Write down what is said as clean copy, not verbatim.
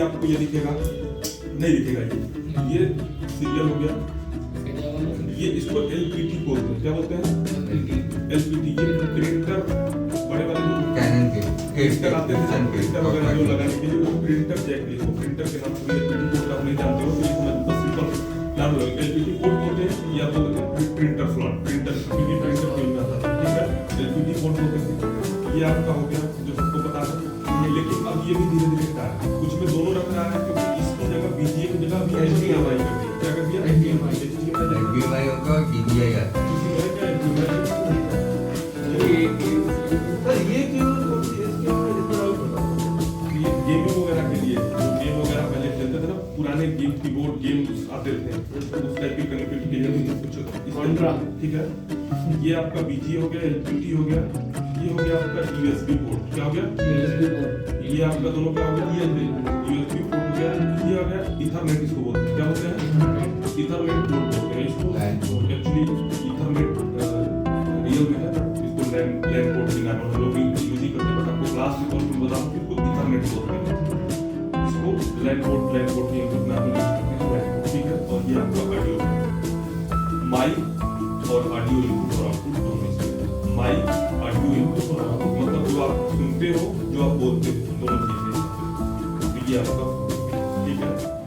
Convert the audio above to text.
आपको ये दिखेगा नहीं दिखेगा, ये सीरियल हो गया, ये इसको एलपीटी बोलते हैं। क्या बोलते हैं? एलपीटी। ये प्रिंटर बड़े वाले जो कैनन के प्रिंटर आते हैं, प्रिंटर वगैरह जो लगाने के लिए वो प्रिंटर जैक लिए, वो प्रिंटर के नाम से एलपीटी कोड आप नहीं जानते हो तो ये समझ बस सिंपल जान लो। एलपीटी कोड बोलते हैं या बोलते हैं प्रिंटर स्लॉट, प्रिंटर क्योंकि प्रिंटर कोई ना था, ठीक है। एलपीटी कोड बोलते हैं। ये आपका हो गया जो सबको पता है। लेकिन अब ये भी धीरे धीरे हटा है, कुछ में दोनों रख रहा है क्योंकि इसकी जगह बीजीए की जगह अभी एचडीएमआई कर दी। क्या कर दिया? एचडीएमआई होगा डीबीआई आता है। ये क्यों गेमिंग वगैरह के लिए जो गेम वगैरह पहले खेलते थे ना, पुराने गेम कीबोर्ड गेम्स आते थे उस टाइप की कनेक्टिविटी के लिए कुछ ठीक है। ये आपका बीजी हो गया, एलपीटी हो गया, ये हो गया आपका यूएसबी पोर्ट। क्या हो गया? USB port. ये आपका दोनों क्या हो गया? यूएसबी पोर्ट हो गया। ये हो गया इथरनेट, इसको बोलते हैं। क्या बोलते हैं? इथरनेट पोर्ट बोलते हैं इसको। एक्चुअली इथरनेट रियल में है, इसको लैन पोर्ट भी नाम हम लोग यूज ही करते हैं, बट आपको क्लास में कौन बताऊं कि इसको इथरनेट बोलते हैं। इसको लैन पोर्ट नहीं हम लोग नाम यूज करते हैं, ठीक है। और ये आपका ऑडियो माइक और ऑडियो इनपुट और आउटपुट दोनों से। माइक ऑडियो इनपुट और आउटपुट मतलब जो आप सुनते हो, जो आप बोलते हो, दोनों चीजें। तो ये आपका ठीक है।